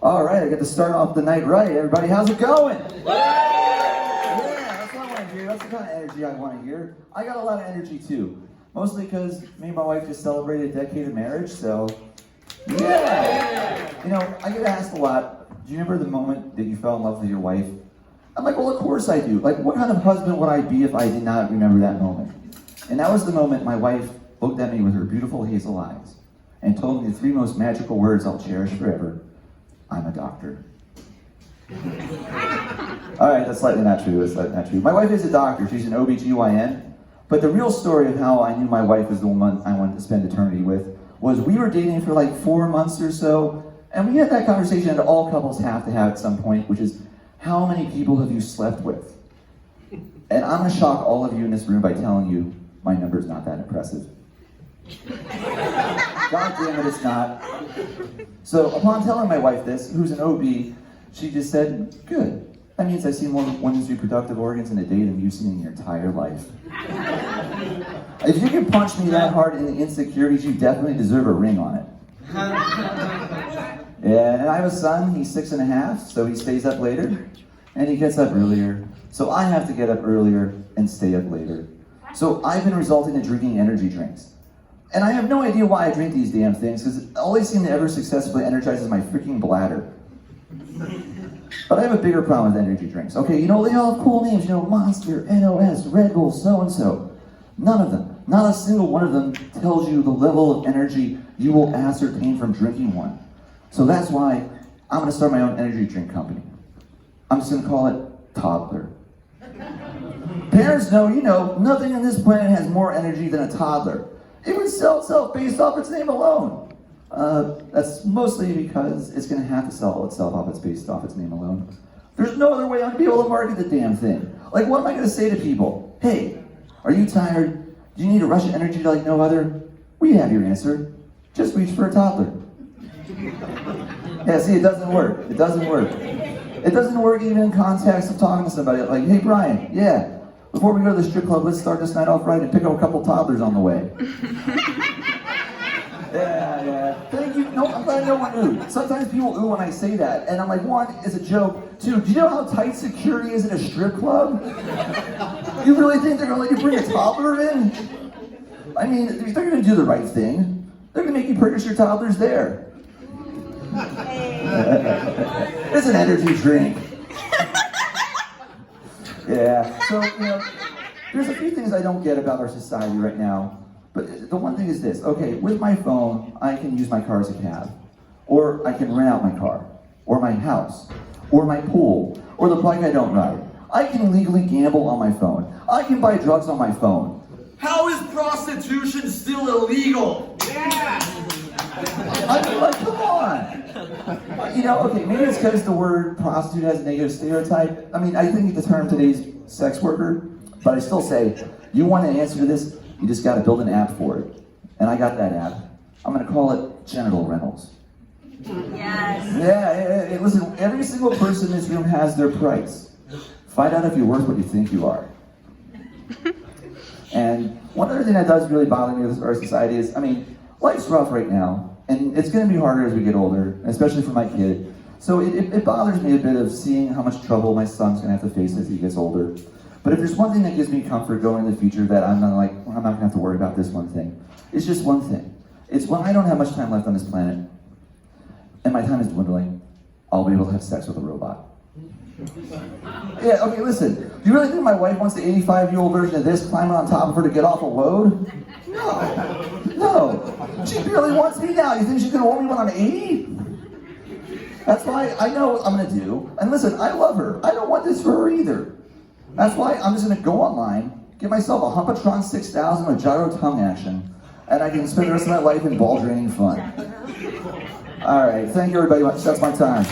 All right, I get to start off the night right. Everybody, how's it going? Yeah, that's what I want to hear. That's the kind of energy I want to hear. I got a lot of energy too. Mostly because me and my wife just celebrated a decade of marriage, so yeah. You know, I get asked a lot, do you remember the moment that you fell in love with your wife? I'm like, well, of course I do. Like, what kind of husband would I be if I did not remember that moment? And that was the moment my wife looked at me with her beautiful hazel eyes and told me the 3 most magical words I'll cherish forever. I'm a doctor. All right, that's slightly not true. That's slightly not true. My wife is a doctor. She's an OBGYN. But the real story of how I knew my wife was the woman I wanted to spend eternity with was we were dating for like 4 months or so, and we had that conversation that all couples have to have at some point, which is, how many people have you slept with? And I'm going to shock all of you in this room by telling you my number's not that impressive. God damn it, it's not. So upon telling my wife this, who's an OB, she just said, good. That means I've seen more women's reproductive organs in a day than you've seen in your entire life. If you can punch me that hard in the insecurities, you definitely deserve a ring on it. Yeah, and I have a son, he's 6.5, so he stays up later, and he gets up earlier. So I have to get up earlier and stay up later. So I've been resulting in drinking energy drinks. And I have no idea why I drink these damn things, because all they seem to ever successfully energize is my freaking bladder. But I have a bigger problem with energy drinks. Okay, you know, they all have cool names, you know, Monster, NOS, Red Bull, so-and-so. None of them, not a single one of them tells you the level of energy you will ascertain from drinking one. So that's why I'm gonna start my own energy drink company. I'm just gonna call it Toddler. Parents know, you know, nothing on this planet has more energy than a toddler. It would sell itself based off its name alone. That's mostly because it's going to have to sell itself based off its name alone. There's no other way I'm going to be able to market the damn thing. Like, what am I going to say to people? Hey, are you tired? Do you need a rush of energy like no other? We have your answer. Just reach for a toddler. Yeah, see, it doesn't work. It doesn't work. It doesn't work even in context of talking to somebody. Like, hey, Brian, yeah, before we go to the strip club, let's start this night off right and pick up a couple toddlers on the way. Yeah. Thank you. No, I'm glad no one ooh. Sometimes people ooh when I say that, and I'm like, one, it's a joke. Two, do you know how tight security is in a strip club? You really think they're gonna let you bring a toddler in? I mean, they're gonna do the right thing. They're gonna make you purchase your toddlers there. It's an energy drink. Yeah. So, you know, there's a few things I don't get about our society right now. But the one thing is this, okay, with my phone, I can use my car as a cab, or I can rent out my car, or my house, or my pool, or the bike I don't ride. I can legally gamble on my phone. I can buy drugs on my phone. How is prostitution still illegal? I mean, like, come on. You know, okay, maybe it's because the word prostitute has a negative stereotype. I mean, I think the term today's sex worker, but I still say, you want an answer to this? You just gotta build an app for it. And I got that app. I'm gonna call it Genital Rentals. Yes. Yeah, listen, every single person in this room has their price. Find out if you're worth what you think you are. And one other thing that does really bother me with our society is, I mean, life's rough right now, and it's gonna be harder as we get older, especially for my kid. So it bothers me a bit of seeing how much trouble my son's gonna have to face as he gets older. But if there's one thing that gives me comfort going in the future that I'm not gonna have to worry about this one thing, it's just one thing. It's when I don't have much time left on this planet, and my time is dwindling, I'll be able to have sex with a robot. Yeah, okay, listen, do you really think my wife wants the 85-year-old version of this climbing on top of her to get off a load? No, she barely wants me now. You think she's gonna want me when I'm 80? That's why I know what I'm gonna do. And listen, I love her. I don't want this for her either. That's why I'm just gonna go online, get myself a Humpatron 6000 with gyro tongue action, and I can spend the rest of my life in ball draining fun. All right, thank you everybody. That's my time.